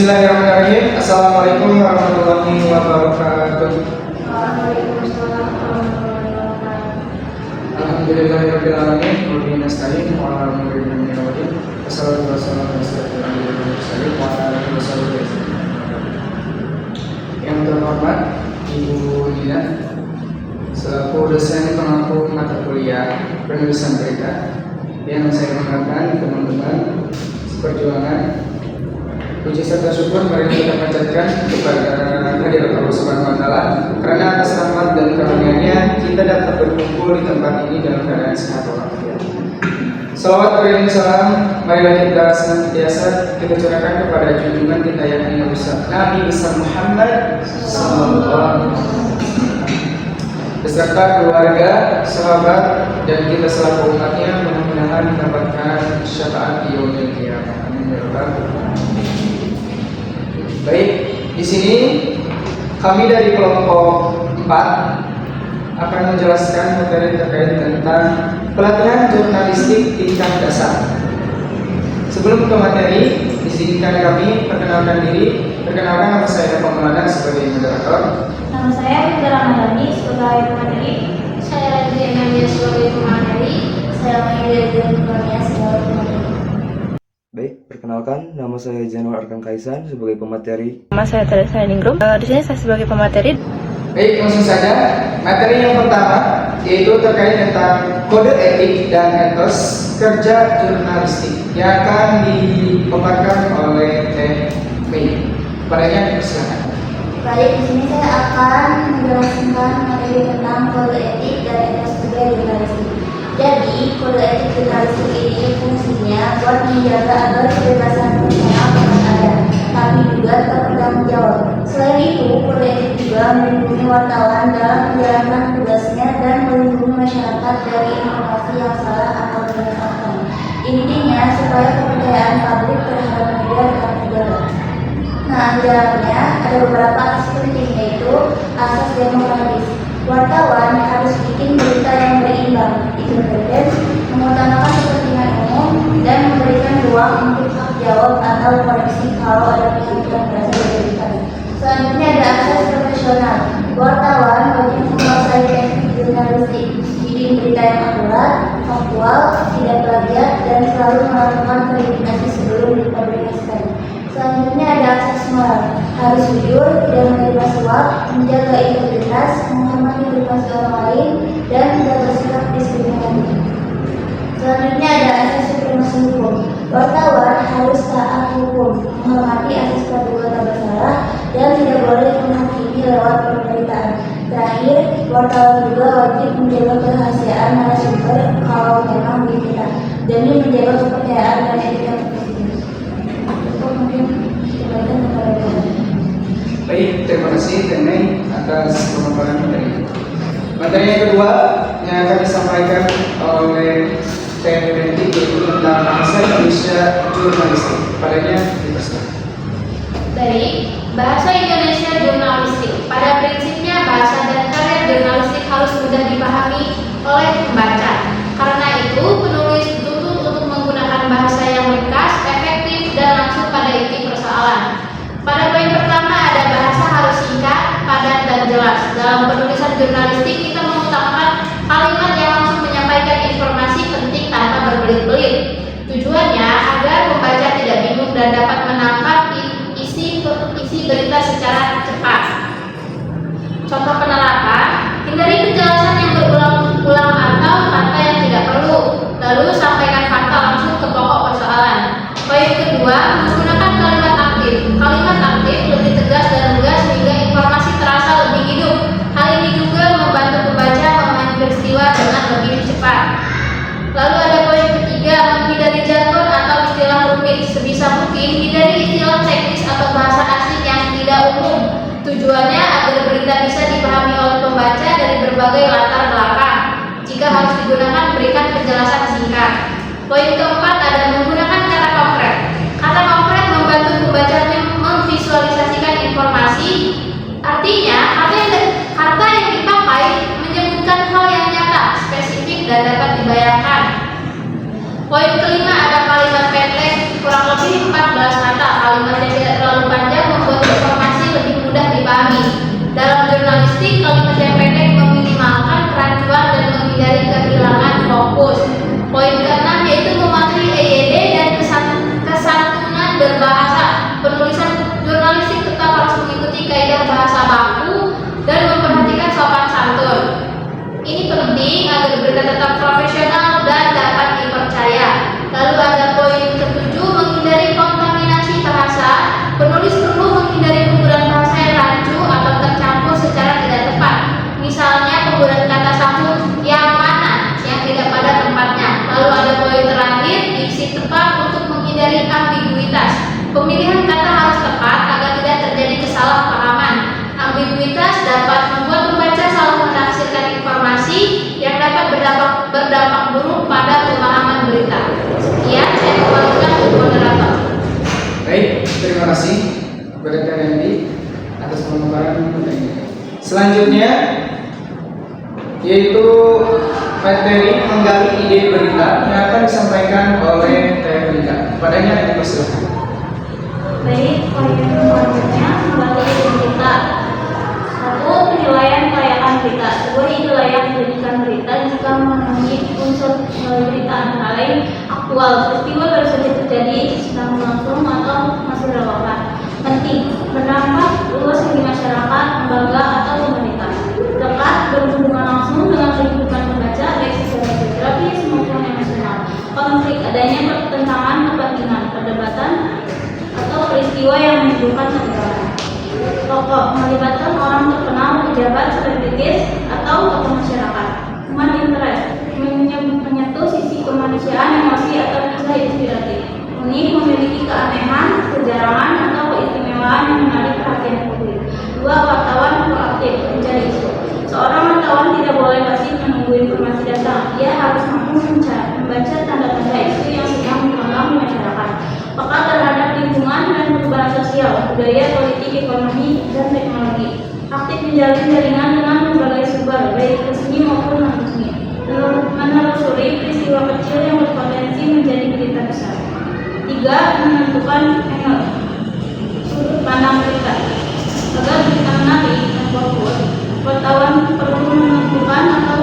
Bismillahirrahmanirrahim. Assalamualaikum warahmatullahi wabarakatuh. Waalaikumsalam warahmatullahi wabarakatuh. Alhamdulillahirabbil alamin wa bihi nasta'in wa ala amri min amrin. Wassalatu wassalamu ala mursalin wa ala alihi wasallam. Yang terhormat Ibu Dina selaku dosen pengampu mata kuliah penulisan berita, yang saya banggakan teman-teman seperjuangan. Puji serta syukur mari kita panjatkan kepada hadirat Allah Subhanahu wa taala karena atas rahmat dan karunia-Nya kita dapat berkumpul di tempat ini dalam keadaan sehat walafiat. Salawat beriring salam marilah kita senantiasa kita curahkan kepada junjungan kita yang mulia Nabi besar Muhammad sallallahu alaihi wasallam beserta keluarga, sahabat dan kita selaku umatnya, mudah-mudahan mendapatkan syafaat di yaumil qiyamah. Amin ya rabbal alamin. Baik, di sini kami dari kelompok 4 akan menjelaskan materi terkait tentang pelatihan jurnalistik tingkat dasar. Sebelum ke materi, izinkan kami perkenalkan diri. Perkenalkan, nama saya Pak Maulana sebagai moderator. Nama saya Fitri Ramadhani sebagai pemateri. Saya Radhi Emilia sebagai pemateri. Saya Maida Jurnalistik sebagai pemateri. Baik, perkenalkan, nama saya Januar Arkan Kaisan sebagai pemateri. Nama saya Teresa Ningrum. Di sini saya sebagai pemateri. Baik, langsung saja. Materi yang pertama yaitu terkait tentang kode etik dan etos kerja jurnalistik yang akan dipaparkan oleh Teh Mei. Padanya dipersilakan. Baik, di sini saya akan menjelaskan materi tentang kode etik dan etos kerja jurnalistik. Jadi, kode etik jurnalistik ini fungsinya buat menjaga agar kebebasan personal tetap ada, tapi juga tetap bertanggung jawab. Selain itu, kode etik juga melindungi wartawan dalam menjalankan tugasnya dan melindungi masyarakat dari informasi yang salah atau menyesatkan. Intinya, supaya kepercayaan publik terhadap media tetap terjaga. Nah, di dalamnya ada beberapa asas penting, yaitu asas demokratis. Wartawan harus bikin berita yang berimbang, independen, mengutamakan kepentingan umum, dan memberikan ruang untuk hak jawab atau koreksi kalau ada pihak yang merasa dirugikan. Selanjutnya ada asas profesional. Wartawan wajib menguasai teknik jurnalistik, bikin berita yang akurat, faktual, tidak plagiat, dan selalu melakukan verifikasi sebelum dipublikasikan. Selanjutnya ada asas moral, harus jujur, tidak menerima suap, menjaga integritas, menghormati privasi orang lain, dan tidak bersikap diskriminatif. Selanjutnya ada asas supremasi hukum, wartawan harus taat hukum, menghormati asas praduga tak bersalah, dan tidak boleh menghakimi lewat pemberitaan. Terakhir, wartawan juga wajib menjaga kerahasiaan narasumber kalau memang diminta, demi menjaga kepercayaan dan etika profesi. Baik, terima kasih Tenei atas pemaparan materi. Materi yang kedua yang akan disampaikan oleh Teh Menti yaitu tentang bahasa Indonesia jurnalistik. Padanya dipersilakan. Baik, bahasa Indonesia jurnalistik. Pada prinsipnya bahasa dan karya jurnalistik harus mudah dipahami oleh pembaca. Karena itu, penulis dituntut untuk menggunakan bahasa yang ringkas, efektif, dan langsung pada inti persoalan. Pada poin pertama ada bahasa harus singkat, padat, dan jelas. Dalam penulisan jurnalistik kita mengutamakan kalimat yang langsung menyampaikan informasi penting tanpa berbelit-belit. Tujuannya agar pembaca tidak bingung dan dapat menangkap isi berita secara cepat. Contoh penerapan, hindari penjelasan yang berulang-ulang atau kata yang tidak perlu. Lalu sampaikan fakta langsung ke pokok persoalan. Poin kedua, menggunakan kalimat aktif. Kalimat aktif lebih tegas dan lugas sehingga informasi terasa lebih hidup. Hal ini juga membantu pembaca memahami peristiwa dengan lebih cepat. Lalu ada poin ketiga, menghindari jargon atau istilah rumit. Sebisa mungkin hindari istilah teknis atau bahasa asing yang tidak umum. Tujuannya agar berita bisa dipahami oleh pembaca dari berbagai latar belakang. Jika harus digunakan, berikan penjelasan singkat. Poin keempat ada menggunakan kata konkret. Kata konkret membantu pembaca memvisualisasikan informasi. Artinya, kata yang dipakai menyebutkan hal yang nyata, spesifik, dan dapat dibayangkan. Poin kelima ada kalimat pendek, kurang lebih 14 kata. Kalimat yang tidak terlalu panjang kepada Kak Randy atas pemaparan materi. Selanjutnya yaitu materi menggali ide berita yang akan disampaikan oleh Teh Rika. Padanya dipersilakan. Baik, poin selanjutnya menggali ide berita. Satu, penilaian kelayakan berita. Sebuah ide layak dijadikan berita jika memenuhi unsur berita antara lain aktual, peristiwa baru saja terjadi, sedang berlangsung atau masih relevan, penting, berdampak luas bagi masyarakat, lembaga atau pemerintah, dekat, berhubungan langsung dengan kehidupan pembaca baik secara geografis maupun emosional, konflik, adanya pertentangan kepentingan, perdebatan atau peristiwa yang menimbulkan ketegangan. Tokoh melibatkan orang terkenal, pejabat, selebritis, atau tokoh masyarakat. Human interest menyentuh sisi kemanusiaan, emosi, atau kisah inspiratif. Unik, memiliki keanehan, kejarangan, atau keistimewaan yang menarik perhatian publik. Dua, wartawan proaktif, mencari isu. Seorang wartawan tidak boleh pasif menunggu informasi datang. Dia harus mampu membaca tanda-tanda isu yang sedang berkembang di masyarakat. Peka terhadap lingkungan dan perubahan sosial, budaya, politik, ekonomi, dan teknologi. Aktif menjalin jaringan dengan berbagai sumber, baik resmi maupun non-resmi. Menelusuri peristiwa kecil yang berpotensi menjadi berita besar. Tiga, menentukan angle, sudut pandang berita. Agar berita menarik dan fokus, wartawan perlu menentukan atau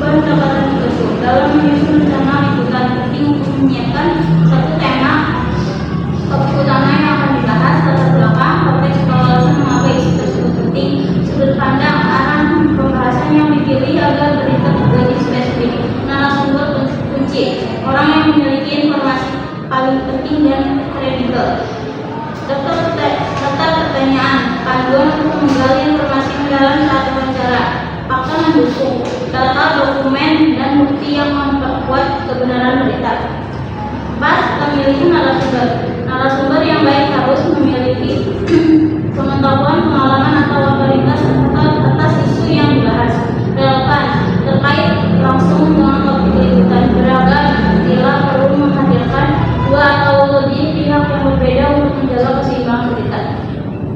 pendekatan tertentu dalam menyusun rencana liputan. Penting untuk menyiapkan satu tema utama yang akan dibahas, latar belakang, konteks penjelasan mengapa isu tersebut penting, sudut pandang, arah pembahasan yang dipilih agar berita lebih spesifik, narasumber kunci, orang yang memiliki informasi paling penting dan kredibel. Daftar pertanyaan, panduan untuk menggali informasi mendalam saat wawancara, fakta mendukung, data, dokumen, dan bukti yang memperkuat kebenaran berita. 4. Memiliki narasumber yang baik harus memiliki pengetahuan, pengalaman, atau otoritas atas isu yang dibahas, relevan, terkait langsung dengan topik liputan, beragam, istilah perlu menghadirkan dua atau lebih pihak yang berbeda untuk menjaga keseimbangan berita.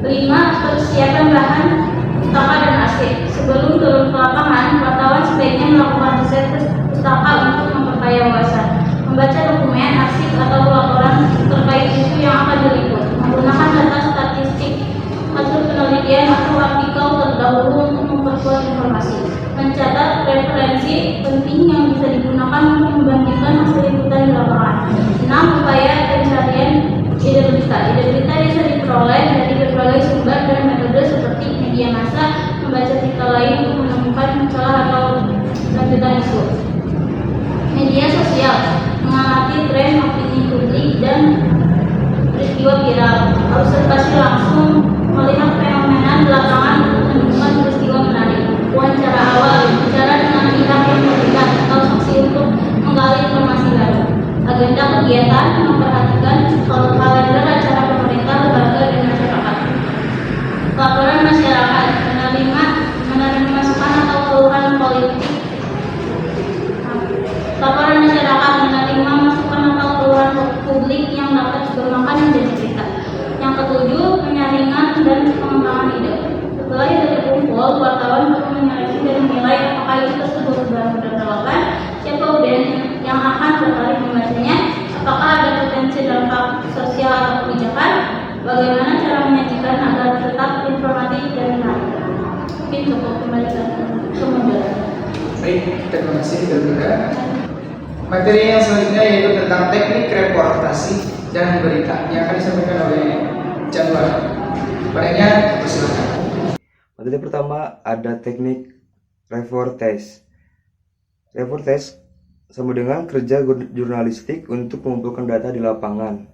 5. Persiapan bahan pustaka dan arsip. Sebelum turun ke lapangan, wartawan sebaiknya melakukan riset pustaka untuk memperkaya wawasan, membaca dokumen, arsip, atau laporan terkait isu yang akan diliput, menggunakan data statistik, hasil penelitian, atau artikel terdahulu untuk memperkuat informasi, mencatat referensi penting yang bisa digunakan untuk membandingkan hasil liputan di lapangan. 6. Upaya pencarian ide berita. Ide berita bisa diperoleh dari berbagai sumber dan metode seperti media massa, membaca cerita lain untuk menemukan celah atau lanjutan isu. Media sosial, mengamati tren opini publik dan peristiwa viral, observasi langsung, melihat fenomena di lapangan untuk menemukan peristiwa menarik. Wawancara awal, bicara dengan pihak yang terlibat atau saksi untuk menggali informasi baru. Agenda kegiatan, memperhatikan kalender acara pemerintah, lembaga, dan masyarakat. Laporan masyarakat, menerima masukan atau keluhan politik. Laporan masyarakat, menerima masukan atau keluhan publik yang dapat dikembangkan menjadi berita. Yang ketujuh, penyaringan dan pengembangan ide. Setelah ide terkumpul, wartawan perlu menyeleksi dan menilai apakah ide tersebut benar-benar relevan, siapa audiens yang akan tertarik membacanya, apakah ada potensi dampak sosial atau kebijakan, bagaimana cara menyajikan agar tetap informatif dan menarik. Mungkin cukup kembalikan ke model. Baik, terima kasih Dr. Materi yang selanjutnya yaitu tentang teknik reportasi dan berita yang akan disampaikan oleh Januar. Padanya persilakan. Materi pertama ada teknik reportage. Reportage sama dengan kerja jurnalistik untuk mengumpulkan data di lapangan,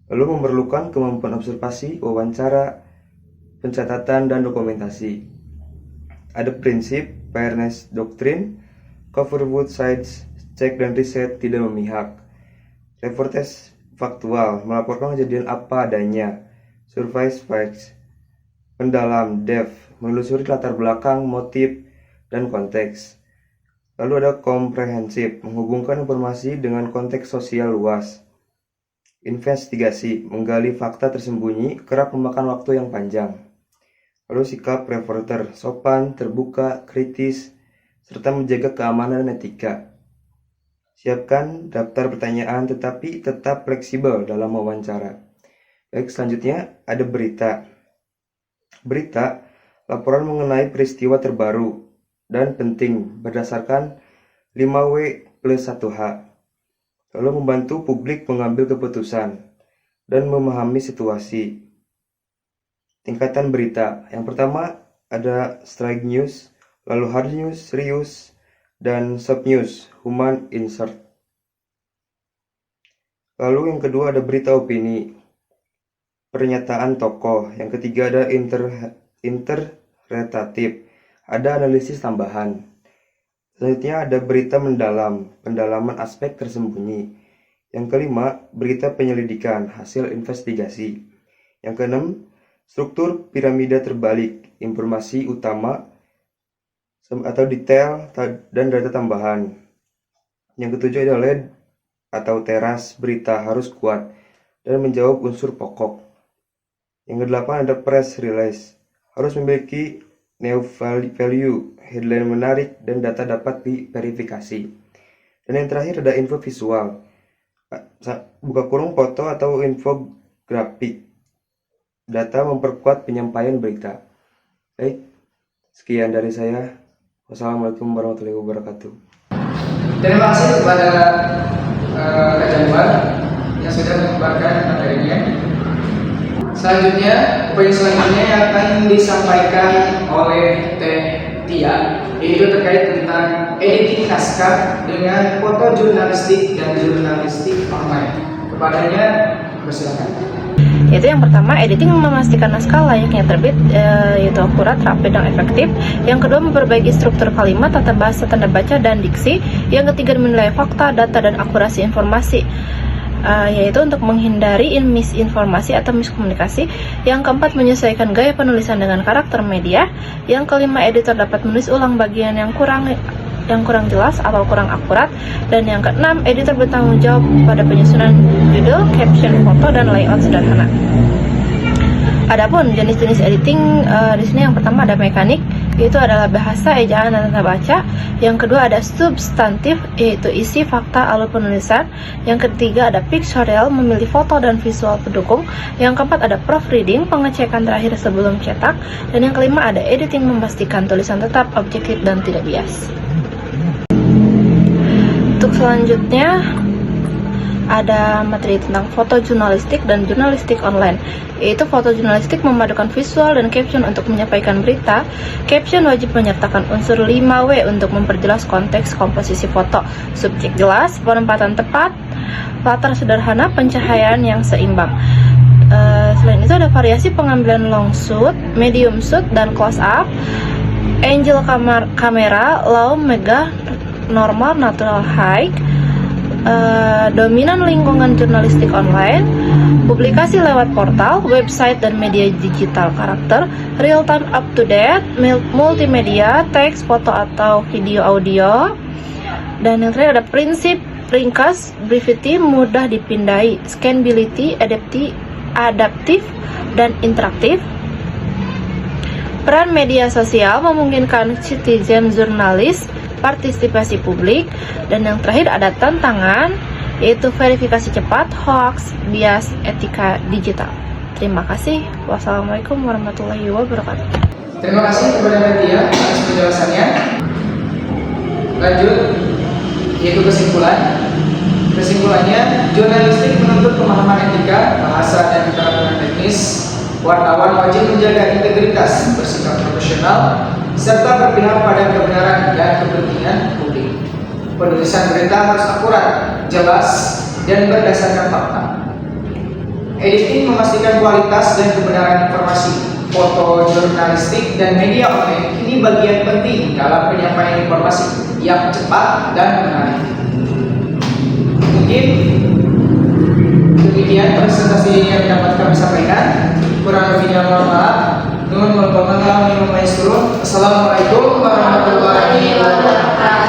lalu memerlukan kemampuan observasi, wawancara, pencatatan, dan dokumentasi. Ada prinsip fairness doctrine, cover both sides, cek dan riset, tidak memihak. Reportage faktual, melaporkan kejadian apa adanya. Survey facts, pendalam depth, menelusuri latar belakang, motif, dan konteks. Lalu ada komprehensif, menghubungkan informasi dengan konteks sosial luas. investigasi, menggali fakta tersembunyi, kerap memakan waktu yang panjang. Lalu sikap reporter, sopan, terbuka, kritis, serta menjaga keamanan dan etika. Siapkan daftar pertanyaan tetapi tetap fleksibel dalam wawancara. Baik, selanjutnya ada berita. Berita, laporan mengenai peristiwa terbaru dan penting berdasarkan 5W+1H. Lalu membantu publik mengambil keputusan dan memahami situasi. Tingkatan berita. Yang pertama ada strike news, lalu hard news, serius, dan soft news, human insert. Lalu yang kedua ada berita opini, pernyataan tokoh. Yang ketiga ada interpretatif, ada analisis tambahan. Selanjutnya ada berita mendalam, pendalaman aspek tersembunyi. Yang kelima, berita penyelidikan, hasil investigasi. Yang keenam, struktur piramida terbalik, informasi utama atau detail dan data tambahan. Yang ketujuh adalah LED atau teras berita harus kuat dan menjawab unsur pokok. Yang kedelapan ada press release, harus memiliki new value, headline menarik, dan data dapat diverifikasi. Dan yang terakhir ada info visual, buka kurung foto atau infografik. Data memperkuat penyampaian berita. Baik, sekian dari saya. Wassalamualaikum warahmatullahi wabarakatuh. Terima kasih kepada Kak Januar yang sudah menyebarkan materinya. Selanjutnya, poin selanjutnya yang akan disampaikan oleh Teh Tia, yaitu terkait tentang editing naskah dengan foto jurnalistik dan jurnalistik online. Kepadanya, persilakan. Yaitu yang pertama, editing memastikan naskah layaknya terbit, yaitu akurat, rapi, dan efektif. Yang kedua, memperbaiki struktur kalimat, tata bahasa, tanda baca, dan diksi. Yang ketiga, menilai fakta, data, dan akurasi informasi, yaitu untuk menghindari misinformasi atau miskomunikasi. Yang keempat, menyesuaikan gaya penulisan dengan karakter media. Yang kelima, editor dapat menulis ulang bagian yang kurang jelas atau kurang akurat. Dan yang keenam, editor bertanggung jawab pada penyusunan judul, caption, foto, dan layout sederhana. Adapun jenis-jenis editing di sini yang pertama ada mekanik, yaitu adalah bahasa, ejaan, dan tata baca. Yang kedua ada substantif, yaitu isi, fakta, alur penulisan. Yang ketiga ada pictorial, memilih foto dan visual pendukung. Yang keempat ada proofreading, pengecekan terakhir sebelum cetak. Dan yang kelima ada editing, memastikan tulisan tetap objektif dan tidak bias. Untuk selanjutnya ada materi tentang foto jurnalistik dan jurnalistik online, yaitu foto jurnalistik memadukan visual dan caption untuk menyampaikan berita. Caption wajib menyertakan unsur 5W untuk memperjelas konteks komposisi foto, subjek jelas, penempatan tepat, latar sederhana, pencahayaan yang seimbang. Selain itu ada variasi pengambilan long shoot, medium shoot, dan close up, angle kamera, low, mega, normal, natural, high, dominan lingkungan jurnalistik online, publikasi lewat portal, website, dan media digital karakter, real time, up to date, multimedia, teks, foto atau video audio. Dan yang terakhir ada prinsip ringkas, brevity, mudah dipindai, scanability, adaptif, dan interaktif. Peran media sosial memungkinkan citizen jurnalis, partisipasi publik. Dan yang terakhir ada tantangan, yaitu verifikasi cepat, hoax, bias, etika digital. Terima kasih. Wassalamualaikum warahmatullahi wabarakatuh. Terima kasih kepada Nadia atas penjelasannya. Lanjut, yaitu kesimpulan. Kesimpulannya, jurnalistik menuntut pemahaman etika, bahasa, dan keterampilan teknis. Wartawan wajib menjaga integritas, bersikap profesional, serta berpihak pada kebenaran dan kepentingan publik. Penulisan berita harus akurat, jelas, dan berdasarkan fakta. Editing memastikan kualitas dan kebenaran informasi. Foto jurnalistik dan media online ini bagian penting dalam penyampaian informasi yang cepat dan menarik. Mungkin demikian presentasi yang dapat kami sampaikan. Kurang lebihnya mohon maaf. Assalamualaikum warahmatullahi wabarakatuh.